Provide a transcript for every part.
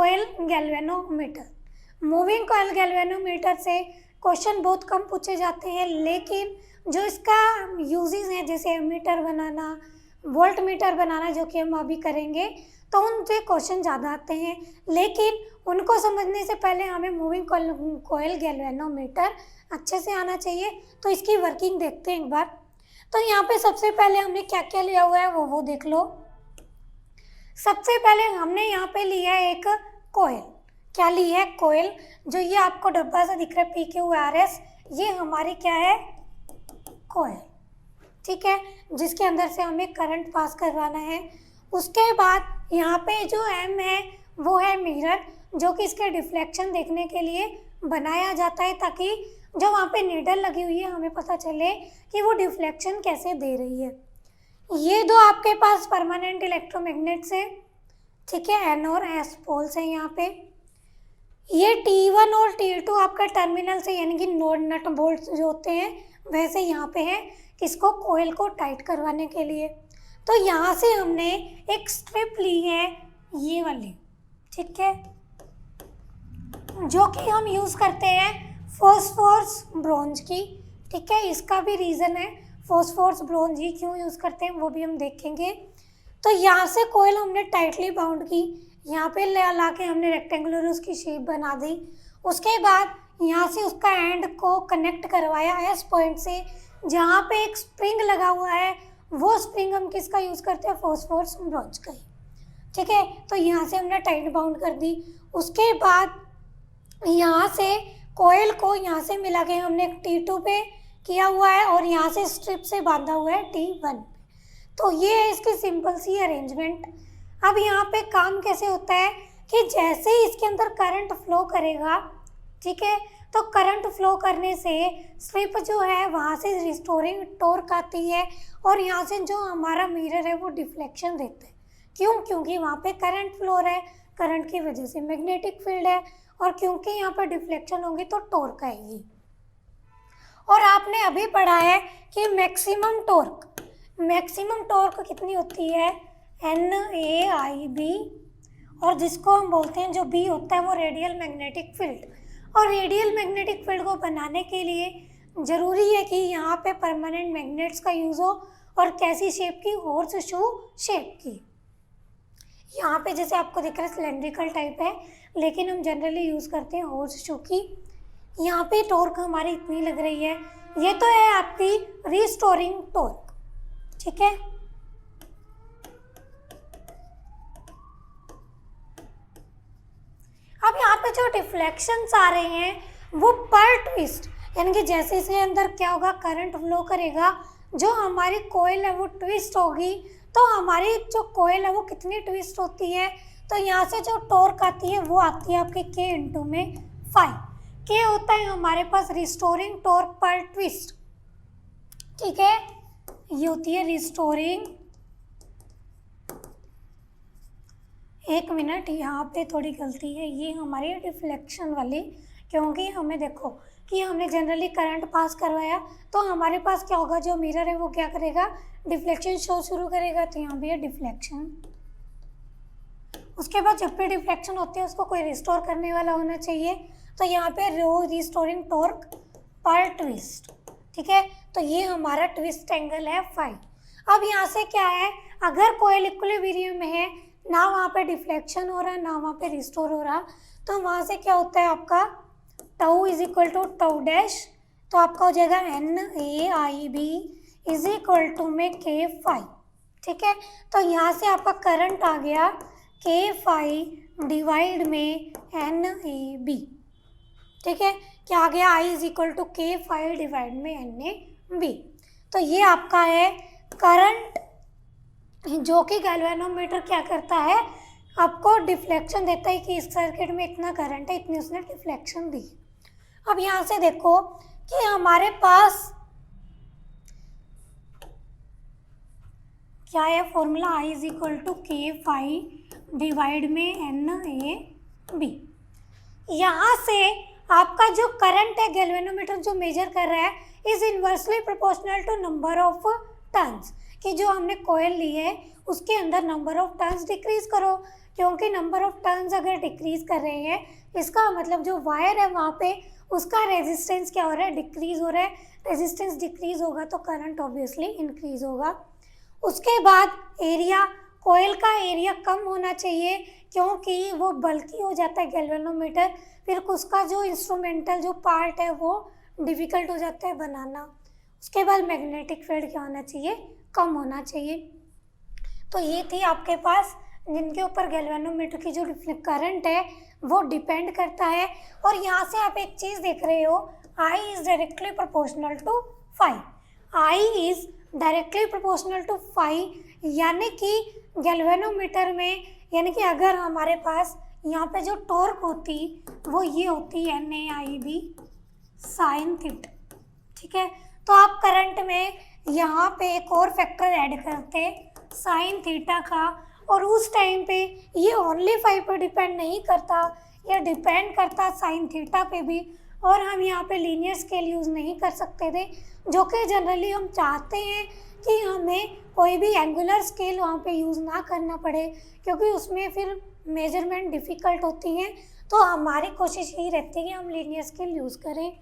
Coil galvanometer. Moving coil galvanometer से question बहुत कम पूछे जाते हैं, लेकिन जो इसका यूजेस हैं जैसे एमीटर बनाना, वोल्ट मीटर बनाना, जो कि हम अभी करेंगे, तो उनसे क्वेश्चन ज़्यादा आते हैं। लेकिन उनको समझने से पहले हमें मूविंग कॉइल गैल्वेनोमीटर अच्छे से आना चाहिए। तो इसकी वर्किंग देखते हैं एक बार। तो यहाँ पे सबसे पहले हमने क्या क्या लिया हुआ है वो देख लो। सबसे पहले हमने यहाँ पे लिया है एक कोयल। क्या लिया है? कोयल। जो ये आपको डब्बा सा दिख रहा है PQRS, ये हमारी क्या है? कोयल। ठीक है, जिसके अंदर से हमें करंट पास करवाना है। उसके बाद यहाँ पे जो M है वो है मिरर, जो कि इसके डिफ्लेक्शन देखने के लिए बनाया जाता है, ताकि जो वहाँ पे नीडल लगी हुई है हमें पता चले कि वो डिफ्लेक्शन कैसे दे रही है। ये दो आपके पास परमानेंट इलेक्ट्रोमैग्नेट्स हैं, ठीक है, N और S पोल्स हैं यहाँ पे। ये T1 और T2 आपका टर्मिनल से, यानी कि नोड नट बोल्ट जो होते हैं वैसे यहाँ पे है, किसको? कोयल को टाइट करवाने के लिए। तो यहाँ से हमने एक स्ट्रिप ली है ये वाली, ठीक है, जो कि हम यूज़ करते हैं फॉस्फोरस ब्रोंज की। ठीक है, इसका भी रीज़न है, फॉस्फोरस ब्रोंज ही क्यों यूज़ करते हैं वो भी हम देखेंगे। तो यहाँ से कोयल हमने टाइटली बाउंड की, यहाँ पे ला के हमने रेक्टेंगुलर उसकी शेप बना दी। उसके बाद यहाँ से उसका एंड को कनेक्ट करवाया S पॉइंट से, जहाँ पे एक स्प्रिंग लगा हुआ है, वो स्प्रिंग हम किसका यूज़ करते हैं? फॉस्फोरस ब्रोंज का ही। ठीक है, तो यहाँ से हमने टाइट बाउंड कर दी। उसके बाद यहाँ से कोयल को यहाँ से मिला के हमने T2 पे किया हुआ है, और यहाँ से स्ट्रिप से बांधा हुआ है T1। तो ये है इसकी सिंपल सी अरेंजमेंट। अब यहाँ पे काम कैसे होता है कि जैसे ही इसके अंदर करंट फ्लो करेगा, ठीक है, तो करंट फ्लो करने से स्ट्रिप जो है वहाँ से रिस्टोरिंग टॉर्क आती है, और यहाँ से जो हमारा मिरर है वो डिफ्लेक्शन देता है। क्यों? क्योंकि वहाँ पे करंट फ्लो हो रहा है, करंट की वजह से मैग्नेटिक फील्ड है, और क्योंकि यहाँ पर डिफ्लेक्शन होगी तो टॉर्क आएगी। और आपने अभी पढ़ा है कि मैक्सिमम टॉर्क कितनी होती है? NAIB, और जिसको हम बोलते हैं, जो B होता है वो रेडियल मैग्नेटिक फील्ड। और रेडियल मैग्नेटिक फील्ड को बनाने के लिए ज़रूरी है कि यहाँ पे परमानेंट मैग्नेट्स का यूज़ हो, और कैसी शेप की? हॉर्स शू शेप की। यहाँ पे जैसे आपको दिख रहा है सिलेंड्रिकल टाइप है, लेकिन हम जनरली यूज़ करते हैं हॉर्स शू की। यहाँ पे टॉर्क हमारी इतनी लग रही है, ये तो है आपकी रिस्टोरिंग टॉर्क। ठीक है, अब यहाँ पे जो डिफ्लेक्शंस आ रहे हैं वो पर ट्विस्ट, यानी कि जैसे इसके अंदर क्या होगा? करंट फ्लो करेगा, जो हमारी कोयल है वो ट्विस्ट होगी। तो हमारी जो कोयल है वो कितनी ट्विस्ट होती है? तो यहाँ से जो टॉर्क आती है वो आती है आपके K इंटू में 5। K होता है हमारे पास रिस्टोरिंग टॉर्क पर ट्विस्ट। ठीक है, ये होती है रिस्टोरिंग। एक मिनट, यहाँ पे थोड़ी गलती है, ये हमारी डिफ्लेक्शन वाली, क्योंकि हमें देखो कि हमने जनरली करंट पास करवाया, तो हमारे पास क्या होगा? जो मिरर है वो क्या करेगा? डिफ्लेक्शन शो शुरू करेगा। तो यहाँ भी है डिफ्लेक्शन। उसके बाद जब भी डिफ्लेक्शन होती है उसको कोई रिस्टोर करने वाला होना चाहिए। तो यहाँ पे रिस्टोरिंग टॉर्क पर ट्विस्ट। ठीक है, तो ये हमारा ट्विस्ट एंगल है 5। अब यहाँ से क्या है? अगर कोयल इक्विलिब्रियम में है, ना वहाँ पे डिफ्लेक्शन हो रहा है ना वहाँ पे रिस्टोर हो रहा, तो वहाँ से क्या होता है आपका? Tau is equal to tau dash, तो आपका हो जाएगा NAIB इज इक्वल टू में K5। ठीक है, तो यहाँ से आपका करंट आ गया K5 डिवाइड में NAB। ठीक है, क्या आ गया? I is equal to K5 divide में NAB। तो ये आपका है करंट, जो कि गैल्वेनोमीटर क्या करता है? आपको डिफ्लेक्शन देता है कि इस सर्किट में इतना करंट है, इतनी उसने डिफ्लेक्शन दी। अब यहाँ से देखो कि हमारे पास क्या है formula? I is equal to K5 divide में NAB। यहाँ से आपका जो करंट है गैल्वेनोमीटर जो मेजर कर रहा है is inversely proportional to number of turns, कि जो हमने कॉइल ली है उसके अंदर नंबर ऑफ टर्न्स डिक्रीज करो, क्योंकि नंबर ऑफ टर्न्स अगर डिक्रीज कर रहे हैं इसका मतलब जो वायर है वहाँ पे उसका रेजिस्टेंस क्या हो रहा है, डिक्रीज हो रहा है। रेजिस्टेंस डिक्रीज होगा तो करंट ऑब्वियसली इंक्रीज होगा। उसके बाद एरिया, कॉइल का एरिया कम होना चाहिए क्योंकि वो बल्की हो जाता है गैल्वेनोमीटर, फिर उसका जो इंस्ट्रूमेंटल जो पार्ट है वो डिफ़िकल्ट हो जाता है बनाना। उसके बाद मैग्नेटिक फील्ड क्या होना चाहिए, कम होना चाहिए। तो ये थी आपके पास जिनके ऊपर गैल्वेनोमीटर की जो करंट है वो डिपेंड करता है। और यहाँ से आप एक चीज़ देख रहे हो, I is directly proportional to phi. I is directly proportional to phi, यानी कि गैल्वेनोमीटर में, यानी कि अगर हमारे पास यहाँ पे जो टॉर्क होती वो ये होती है NAIB साइन थीटा, ठीक है। तो आप करंट में यहाँ पे एक और फैक्टर ऐड करते साइन थीटा का, और उस टाइम पे ये ओनली फाई पर डिपेंड नहीं करता, ये डिपेंड करता साइन थीटा पे भी। और हम यहाँ पे लीनियर स्केल यूज़ नहीं कर सकते थे, जो कि जनरली हम चाहते हैं कि हमें कोई भी एंगुलर स्केल वहाँ पे यूज़ ना करना पड़े, क्योंकि उसमें फिर मेजरमेंट डिफ़िकल्ट होती हैं। तो हमारी कोशिश यही रहती है कि हम लीनियर स्केल यूज़ करें।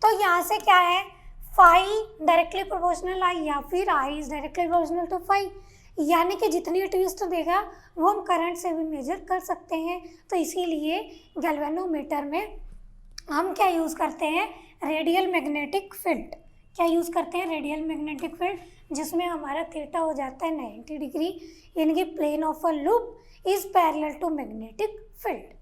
तो यहाँ से क्या है, फाई डायरेक्टली प्रोपोर्शनल आई या फिर I is directly proportional to phi, यानी कि जितनी ट्विस्ट देगा वो हम करंट से भी मेजर कर सकते हैं। तो इसीलिए गैल्वेनोमीटर में हम क्या यूज़ करते हैं, रेडियल मैग्नेटिक फील्ड। क्या यूज़ करते हैं, रेडियल मैग्नेटिक फील्ड, जिसमें हमारा थीटा हो जाता है 90 डिग्री, यानी कि plane of a loop is parallel to magnetic field.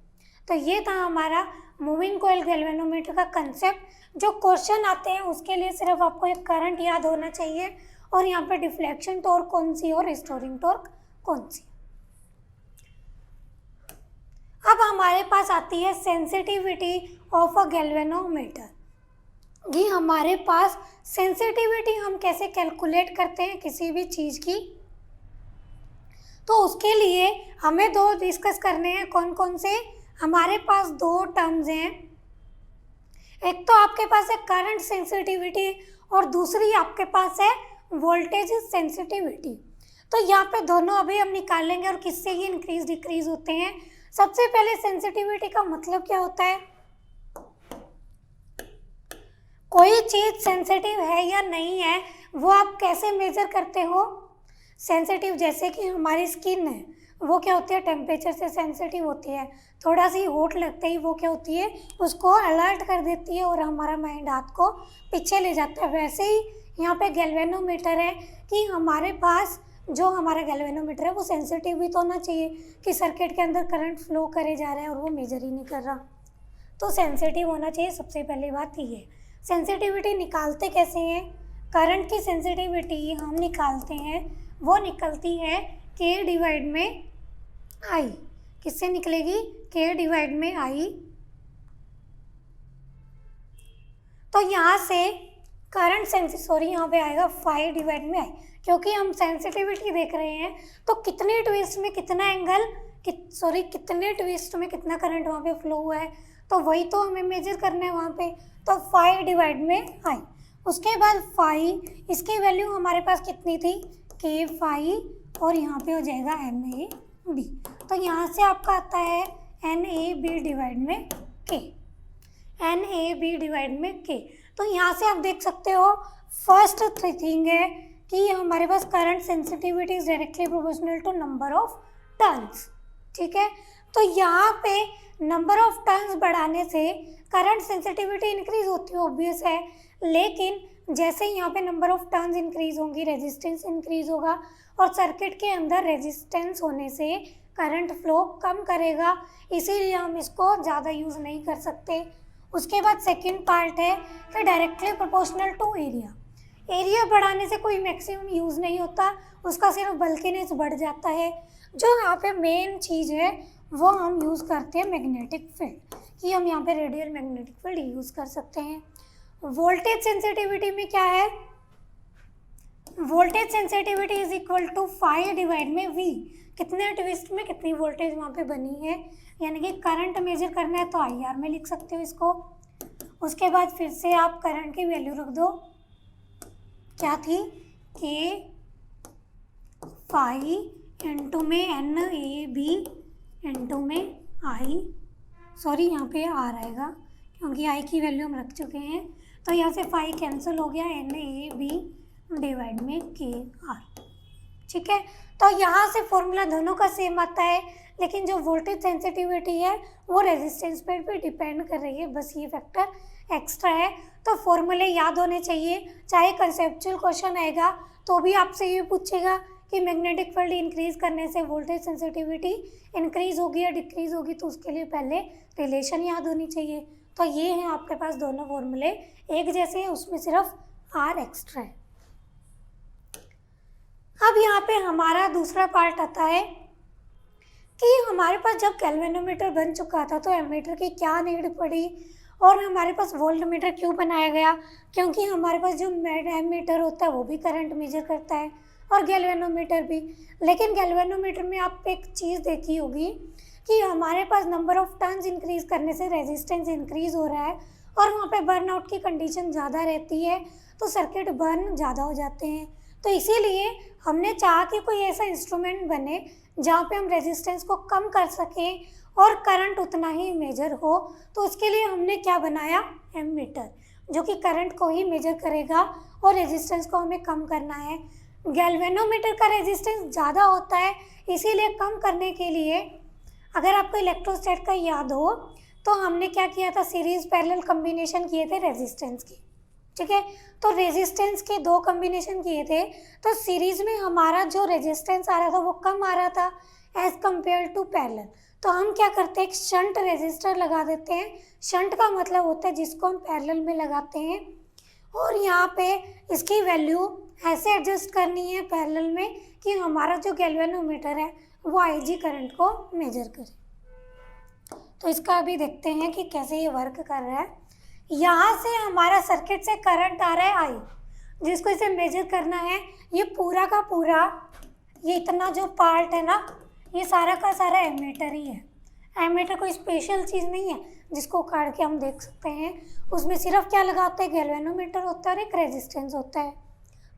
तो ये था हमारा मूविंग कॉइल गैल्वेनोमीटर का कंसेप्ट। जो क्वेश्चन आते हैं उसके लिए सिर्फ आपको एक करंट याद होना चाहिए, और यहाँ पे डिफ्लेक्शन टॉर्क कौन सी और रिस्टोरिंग टॉर्क कौन सी। अब हमारे पास आती है सेंसिटिविटी ऑफ अ गैल्वेनोमीटर। ये हमारे पास सेंसिटिविटी हम कैसे कैलकुलेट करते हैं किसी भी चीज़ की, तो उसके लिए हमें दो डिस्कस करने हैं। कौन कौन से, हमारे पास दो टर्म्स हैं, एक तो आपके पास है करंट सेंसिटिविटी और दूसरी आपके पास है वोल्टेज सेंसिटिविटी। तो यहाँ पे दोनों अभी हम निकालेंगे और किससे ये इंक्रीज डिक्रीज होते हैं। सबसे पहले सेंसिटिविटी का मतलब क्या होता है, कोई चीज़ सेंसिटिव है या नहीं है वो आप कैसे मेजर करते हो। सेंसिटिव जैसे कि हमारी स्किन है, वो क्या होती है, टेम्परेचर से सेंसिटिव होती है, थोड़ा सी होट लगते ही वो क्या होती है, उसको अलर्ट कर देती है और हमारा माइंड हाथ को पीछे ले जाता है। वैसे ही यहाँ पे गैल्वेनोमीटर है कि हमारे पास जो हमारा गैल्वेनोमीटर है वो सेंसिटिव भी तो होना चाहिए कि सर्किट के अंदर करंट फ्लो करे जा रहा है और वो मेजर ही नहीं कर रहा, तो सेंसिटिव होना चाहिए। सबसे पहली बात ये है। सेंसिटिविटी निकालते कैसे हैं, करंट की सेंसिटिविटी हम निकालते हैं, वो निकलती है K डिवाइड में I। किससे निकलेगी, K डिवाइड में I। तो यहाँ से करंट यहाँ पे आएगा 5 डिवाइड में I, क्योंकि हम सेंसिटिविटी देख रहे हैं तो कितने ट्विस्ट में कितना एंगल, कितने ट्विस्ट में कितना करंट वहाँ पे फ्लो हुआ है, तो वही तो हमें मेजर करना है वहाँ पे। तो 5 डिवाइड में I। उसके बाद 5, इसकी वैल्यू हमारे पास कितनी थी, K5, और यहाँ पे हो जाएगा NAB। तो यहाँ से आपका आता है NAB डिवाइड में K, NAB डिवाइड में K। तो यहाँ से आप देख सकते हो फर्स्ट थिंग है कि हमारे पास current sensitivity is directly proportional to number of turns, ठीक है। तो यहाँ पे नंबर ऑफ टर्न्स बढ़ाने से करंट सेंसिटिविटी इंक्रीज होती है, ऑब्वियस है, लेकिन जैसे यहाँ पे नंबर ऑफ टर्न्स इंक्रीज होंगी रेजिस्टेंस इंक्रीज होगा, और सर्किट के अंदर रेजिस्टेंस होने से करंट फ्लो कम करेगा, इसीलिए हम इसको ज़्यादा यूज़ नहीं कर सकते। उसके बाद सेकंड पार्ट है कि directly proportional to area. Area बढ़ाने से कोई मैक्सिमम यूज़ नहीं होता, उसका सिर्फ बल्कीनेस बढ़ जाता है। जो यहाँ पे मेन चीज़ है वो हम यूज़ करते हैं मैग्नेटिक फील्ड, कि हम यहाँ पे रेडियल मैग्नेटिक फील्ड यूज़ कर सकते हैं। वोल्टेज सेंसिटिविटी में क्या है, voltage sensitivity is equal to 5 divide में V। कितने ट्विस्ट में कितनी वोल्टेज वहाँ पे बनी है, यानी कि करंट मेजर करना है तो IR में लिख सकते हो इसको। उसके बाद फिर से आप करंट की वैल्यू रख दो, क्या थी, K फाई इंटू में एन ए बी इंटू में आई, सॉरी यहाँ पे आर आएगा क्योंकि आई की वैल्यू हम रख चुके हैं, तो यहाँ से फाई कैंसिल हो गया, एन ए बी डिवाइड में के आर। ठीक है, तो यहाँ से फॉर्मूला दोनों का सेम आता है, लेकिन जो वोल्टेज सेंसिटिविटी है वो रेजिस्टेंस पर भी डिपेंड कर रही है, बस ये फैक्टर एक्स्ट्रा है। तो फॉर्मूले याद होने चाहिए, चाहे कंसेप्चुअल क्वेश्चन आएगा तो भी आपसे ये पूछेगा कि मैग्नेटिक फील्ड इंक्रीज करने से वोल्टेज सेंसिटिविटी इंक्रीज होगी या डिक्रीज होगी, तो उसके लिए पहले रिलेशन याद होनी चाहिए। तो ये हैं आपके पास दोनों फॉर्मूले एक जैसे हैं, उसमें सिर्फ आर एक्स्ट्रा है। अब यहाँ पे हमारा दूसरा पार्ट आता है कि हमारे पास जब गैल्वेनोमीटर बन चुका था तो एमीटर की क्या नीड पड़ी और हमारे पास वोल्टमीटर क्यों बनाया गया, क्योंकि हमारे पास जो एमीटर होता है वो भी करंट मेजर करता है और गैल्वेनोमीटर भी। लेकिन गैल्वेनोमीटर में आप एक चीज़ देखी होगी कि हमारे पास नंबर ऑफ टर्न्स इंक्रीज करने से रेजिस्टेंस इंक्रीज हो रहा है और वहाँ पे बर्नआउट की कंडीशन ज़्यादा रहती है, तो सर्किट बर्न ज़्यादा हो जाते हैं। तो इसीलिए हमने चाहा कि कोई ऐसा इंस्ट्रूमेंट बने जहाँ पे हम रेजिस्टेंस को कम कर सकें और करंट उतना ही मेजर हो। तो उसके लिए हमने क्या बनाया, एमीटर, जो कि करंट को ही मेजर करेगा और रेजिस्टेंस को हमें कम करना है। गैल्वेनोमीटर का रेजिस्टेंस ज़्यादा होता है, इसीलिए कम करने के लिए अगर आपको इलेक्ट्रोस्टैट का याद हो तो हमने क्या किया था, सीरीज पैरेलल कम्बिनेशन किए थे रेजिस्टेंस की। ठीक है, तो रेजिस्टेंस के 2 कम्बिनेशन किए थे, तो सीरीज में हमारा जो रेजिस्टेंस आ रहा था वो कम आ रहा था एज कम्पेयर टू पैरेलल। तो हम क्या करते हैं, एक शंट रेजिस्टर लगा देते हैं। शंट का मतलब होता है जिसको हम पैरेलल में लगाते हैं, और यहाँ पे इसकी वैल्यू ऐसे एडजस्ट करनी है पैरेलल में कि हमारा जो गैल्वेनोमीटर है वो आईजी करंट को मेजर करे। तो इसका अभी देखते हैं कि कैसे ये वर्क कर रहा है। यहाँ से हमारा सर्किट से करंट आ रहा है आई, जिसको इसे मेजर करना है। ये पूरा का पूरा, ये इतना जो पार्ट है ना, ये सारा का सारा एमीटर ही है। एमीटर कोई स्पेशल चीज़ नहीं है जिसको काट के हम देख सकते हैं। उसमें सिर्फ क्या लगा होता है, गैल्वेनोमीटर होता है और एक रेजिस्टेंस होता है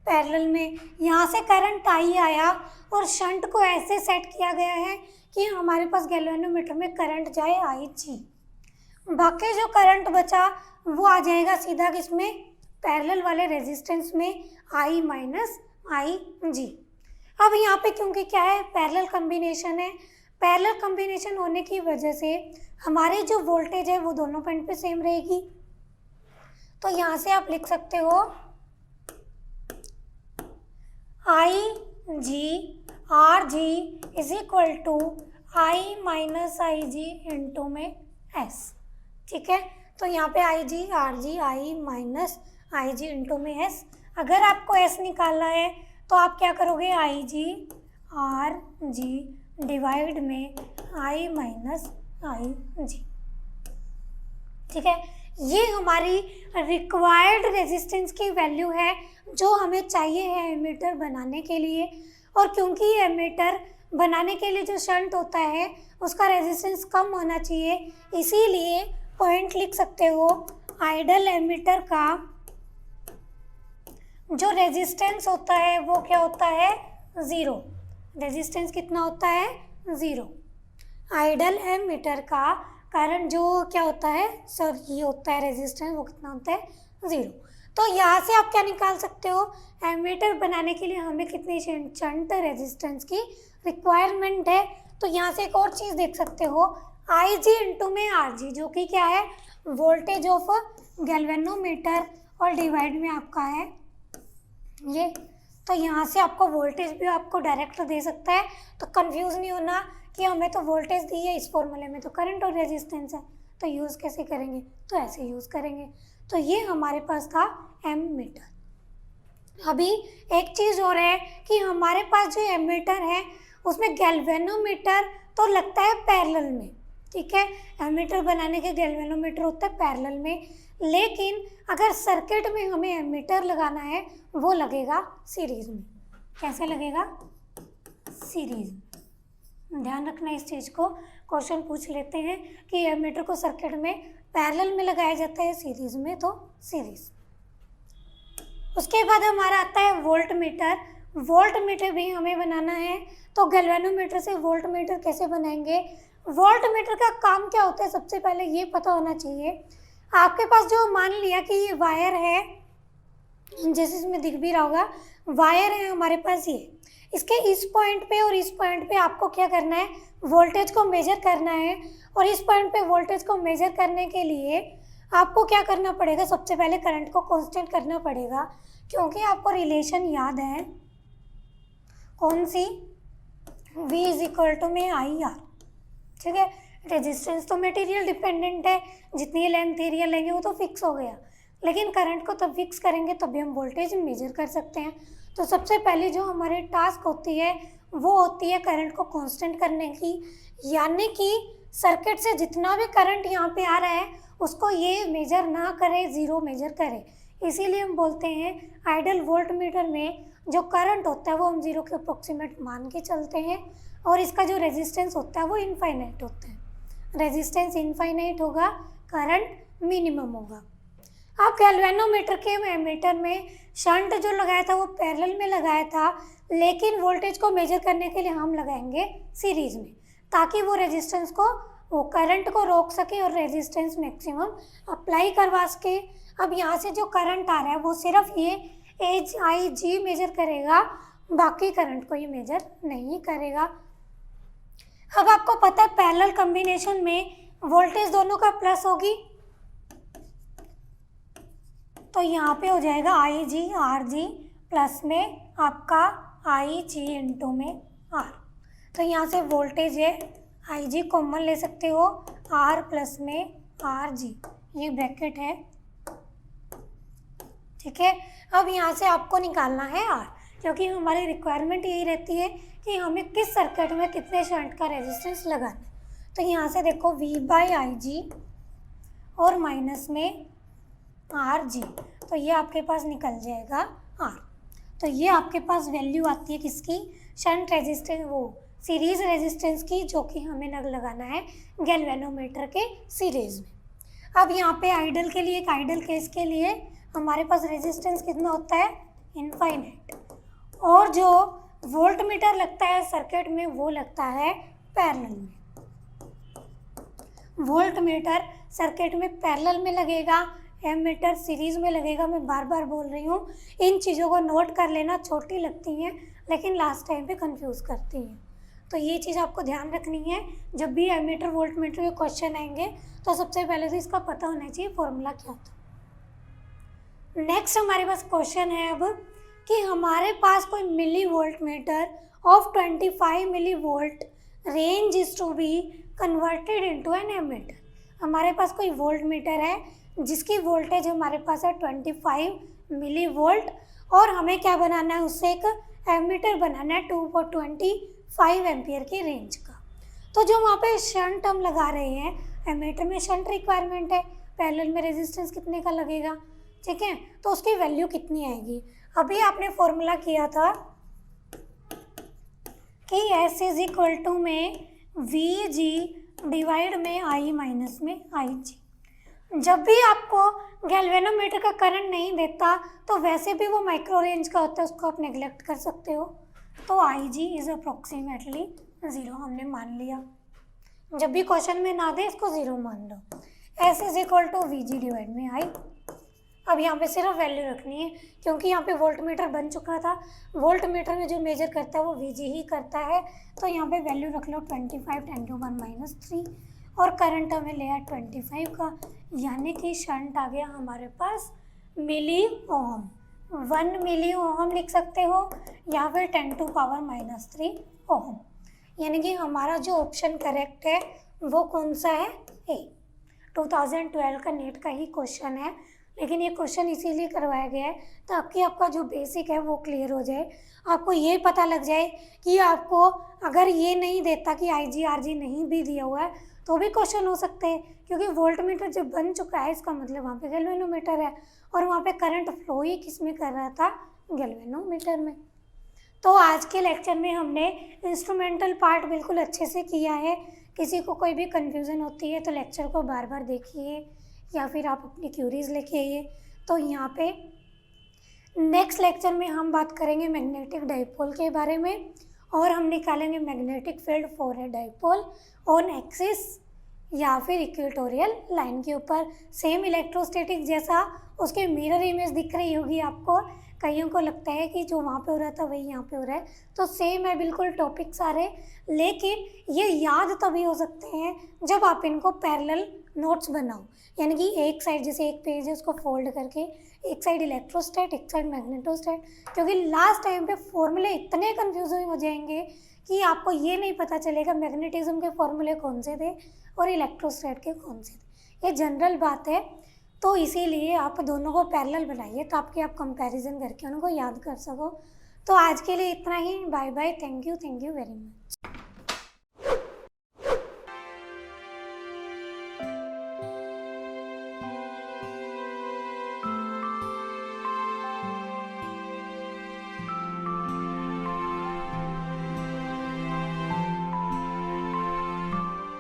पैरेलल में। यहाँ से करंट आई आया और शंट को ऐसे सेट किया गया है कि हमारे पास गैल्वेनोमीटर में करंट जाए आई जी, बाकी जो करंट बचा वो आ जाएगा सीधा किसमें, पैरेलल वाले रेजिस्टेंस में, आई माइनस आई जी। अब यहाँ पे क्योंकि क्या है, पैरेलल कम्बिनेशन है, पैरेलल कम्बिनेशन होने की वजह से हमारी जो वोल्टेज है वो दोनों पॉइंट पे सेम रहेगी। तो यहाँ से आप लिख सकते हो I G R G is equal to I minus I G into में एस। ठीक है, तो यहाँ पे I G R G I minus I G into में एस। अगर आपको एस निकालना है तो आप क्या करोगे, आई जी आर जी डिवाइड में आई माइनस आई जी। ठीक है, ये हमारी रिक्वायर्ड रेजिस्टेंस की वैल्यू है जो हमें चाहिए है एमीटर बनाने के लिए। और क्योंकि ये एमीटर बनाने के लिए जो शंट होता है उसका रेजिस्टेंस कम होना चाहिए, इसीलिए पॉइंट लिख सकते हो, आइडल एमीटर का जो रेजिस्टेंस होता है वो क्या होता है, ज़ीरो। रेजिस्टेंस कितना होता है, ज़ीरो। आइडल एमीटर का कारण जो क्या होता है सर, ये होता है रेजिस्टेंस, वो कितना होता है, ज़ीरो। तो यहाँ से आप क्या निकाल सकते हो, एमीटर बनाने के लिए हमें कितनी शंट रेजिस्टेंस की रिक्वायरमेंट है। तो यहाँ से एक और चीज़ देख सकते हो, आई जी इंटू में आर जी, जो कि क्या है, वोल्टेज ऑफ गैल्वेनोमीटर, और डिवाइड में आपका है ये। तो यहाँ से आपको वोल्टेज भी आपको डायरेक्ट दे सकता है, तो कंफ्यूज नहीं होना कि हमें तो वोल्टेज दी है, इस फॉर्मूले में तो करंट और रेजिस्टेंस है, तो यूज़ कैसे करेंगे, तो ऐसे यूज़ करेंगे। तो ये हमारे पास था एमीटर। अभी एक चीज़ और है कि हमारे पास जो एमीटर है उसमें गैल्वेनोमीटर तो लगता है पैरेलल में। ठीक है, एमीटर बनाने के गैल्वेनोमीटर होता है पैरेलल में, लेकिन अगर सर्किट में हमें एमीटर लगाना है वो लगेगा सीरीज में। कैसे लगेगा, सीरीज में। ध्यान रखना इस चीज़ को, क्वेश्चन पूछ लेते हैं कि एमीटर को सर्किट में पैरेलल में लगाया जाता है, सीरीज में तो सीरीज। उसके बाद हमारा आता है वोल्ट मीटर। वोल्ट मीटर भी हमें बनाना है। तो गैल्वेनोमीटर से वोल्ट मीटर कैसे बनाएंगे? वोल्ट मीटर का काम क्या होता है, सबसे पहले ये पता होना चाहिए। आपके पास जो मान लिया कि ये वायर है, जैसे इसमें दिख भी रहा होगा, वायर है हमारे पास ये, इसके इस पॉइंट पे और इस पॉइंट पे आपको क्या करना है, वोल्टेज को मेजर करना है। और इस पॉइंट पे वोल्टेज को मेजर करने के लिए आपको क्या करना पड़ेगा, सबसे पहले करंट को कांस्टेंट करना पड़ेगा, क्योंकि आपको रिलेशन याद है कौन सी, V इज इक्वल टू में आई आर। ठीक है, रेजिस्टेंस तो मटेरियल डिपेंडेंट है, जितनी लेंथ एरिया लेंगे वो तो फिक्स हो गया, लेकिन करंट को तब फिक्स करेंगे तभी हम वोल्टेज मेजर कर सकते हैं। तो सबसे पहले जो हमारे टास्क होती है वो होती है करंट को कांस्टेंट करने की, यानी कि सर्किट से जितना भी करंट यहाँ पे आ रहा है उसको ये मेजर ना करे, ज़ीरो मेजर करे। इसीलिए हम बोलते हैं आइडियल वोल्ट मीटर में जो करंट होता है वो हम ज़ीरो के अप्रोक्सीमेट मान के चलते हैं, और इसका जो रेजिस्टेंस होता है वो इनफाइनाइट होता है। रेजिस्टेंस इनफाइनाइट होगा, करंट मिनिमम होगा। अब गैल्वेनोमीटर के एमीटर में शंट जो लगाया था वो पैरेलल में लगाया था, लेकिन वोल्टेज को मेजर करने के लिए हम लगाएंगे सीरीज में, ताकि वो रेजिस्टेंस को, वो करंट को रोक सके और रेजिस्टेंस मैक्सिमम अप्लाई करवा सके। अब यहाँ से जो करंट आ रहा है वो सिर्फ ये एच आई जी मेजर करेगा, बाकी करंट को ये मेजर नहीं करेगा। अब आपको पता है पैरेलल कॉम्बिनेशन में वोल्टेज दोनों का प्लस होगी, तो यहाँ पे हो जाएगा आई जी आर जी प्लस में आपका आई जी इंटू में आर। तो यहाँ से वोल्टेज है आई जी कॉमन ले सकते हो, आर प्लस में आर जी, ये ब्रैकेट है। ठीक है, अब यहाँ से आपको निकालना है आर, क्योंकि हमारी रिक्वायरमेंट यही रहती है कि हमें किस सर्किट में कितने शंट का रेजिस्टेंस लगाना है। तो यहाँ से देखो V बाई आई जी और माइनस में आर जी, तो ये आपके पास निकल जाएगा आर। तो ये आपके पास वैल्यू आती है किसकी, शंट रेजिस्टेंस, वो सीरीज रेजिस्टेंस की, जो कि हमें लगाना है गैल्वेनोमीटर के सीरीज में। अब यहाँ पे आइडल के लिए, एक आइडल केस के लिए हमारे पास रेजिस्टेंस कितना होता है, इनफाइनाइट, और जो वोल्ट मीटर लगता है सर्किट में वो लगता है पैरेलल में। वोल्ट मीटर सर्किट में पैरेलल में लगेगा, एमीटर सीरीज में लगेगा। मैं बार बार बोल रही हूँ, इन चीज़ों को नोट कर लेना, छोटी लगती हैं लेकिन लास्ट टाइम पे कंफ्यूज करती हैं, तो ये चीज़ आपको ध्यान रखनी है। जब भी एमीटर वोल्ट मीटर के क्वेश्चन आएंगे तो सबसे पहले तो इसका पता होना चाहिए फॉर्मूला क्या था। नेक्स्ट हमारे पास क्वेश्चन है अब कि हमारे पास कोई milli volt meter of 25 milli volt range is to be converted into an ammeter. हमारे पास कोई वोल्ट मीटर है जिसकी वोल्टेज हमारे पास है 25 मिली वोल्ट, और हमें क्या बनाना है, उससे एक एमीटर बनाना है 225 एम्पियर की रेंज का। तो जो वहाँ पे शंट हम लगा रहे हैं, एमीटर में शंट रिक्वायरमेंट है, पैरेलल में रेजिस्टेंस कितने का लगेगा, ठीक है, तो उसकी वैल्यू कितनी आएगी। अभी आपने फॉर्मूला किया था कि S इज इक्वल टू में वी जी डिवाइड में आई माइनस में आई जी। जब भी आपको गैल्वेनोमीटर का करंट नहीं देता तो वैसे भी वो माइक्रो रेंज का होता है, उसको आप नेग्लेक्ट कर सकते हो। तो आई जी इज अप्रोक्सीमेटली 0 हमने मान लिया। जब भी क्वेश्चन में ना दे इसको 0 मान लो। S is equal to V G divide में आई। अब यहाँ पे सिर्फ वैल्यू रखनी है, क्योंकि यहाँ पे वोल्ट मीटर बन चुका था, वोल्ट मीटर में जो मेजर करता है वो वी जी ही करता है। तो यहाँ पे वैल्यू रख लो 25 10 to 1 - 3, और करंट हमें लिया 25 का, यानी कि शंट आ गया हमारे पास मिली ओम। 1 मिली ओम लिख सकते हो या फिर 10 to power -3 ओम। यानी कि हमारा जो ऑप्शन करेक्ट है वो कौन सा है, ए। 2012 का नेट का ही क्वेश्चन है, लेकिन ये क्वेश्चन इसीलिए करवाया गया है ताकि आपका जो बेसिक है वो क्लियर हो जाए, आपको ये पता लग जाए कि आपको अगर ये नहीं देता कि आई जी आर जी नहीं भी दिया हुआ है तो भी क्वेश्चन हो सकते हैं, क्योंकि वोल्ट मीटर जब बन चुका है इसका मतलब वहाँ पे गैल्वेनोमीटर है, और वहाँ पे करंट फ्लो ही किस में कर रहा था, गैल्वेनोमीटर में। तो आज के लेक्चर में हमने इंस्ट्रूमेंटल पार्ट बिल्कुल अच्छे से किया है। किसी को कोई भी कन्फ्यूज़न होती है तो लेक्चर को बार बार देखिए या फिर आप अपनी क्यूरीज लेके आइए। तो यहाँ पे नेक्स्ट लेक्चर में हम बात करेंगे मैग्नेटिक डाइपोल के बारे में और हम निकालेंगे magnetic field for a dipole on axis या फिर इक्वेटोरियल लाइन के ऊपर। सेम इलेक्ट्रोस्टैटिक जैसा उसके मिरर इमेज दिख रही होगी आपको, कईयों को लगता है कि जो वहाँ पे हो रहा था वही यहाँ पे हो रहा है, तो सेम है बिल्कुल टॉपिक सारे, लेकिन ये याद तभी हो सकते हैं जब आप इनको पैरेलल नोट्स बनाओ। यानी कि एक साइड जैसे एक पेज है उसको फोल्ड करके एक साइड इलेक्ट्रोस्टैट एक साइड मैग्नेटोस्टैट, क्योंकि लास्ट टाइम पे फॉर्मूले इतने कन्फ्यूजिंग हो जाएंगे कि आपको ये नहीं पता चलेगा मैग्नेटिज्म के फॉर्मूले कौन से थे और इलेक्ट्रोस्टैट के कौन से थे। ये जनरल बात है, तो इसीलिए आप दोनों को पैरेलल बनाइए ताकि आप कंपैरिजन करके उनको याद कर सको। तो आज के लिए इतना ही, bye bye, thank you very much.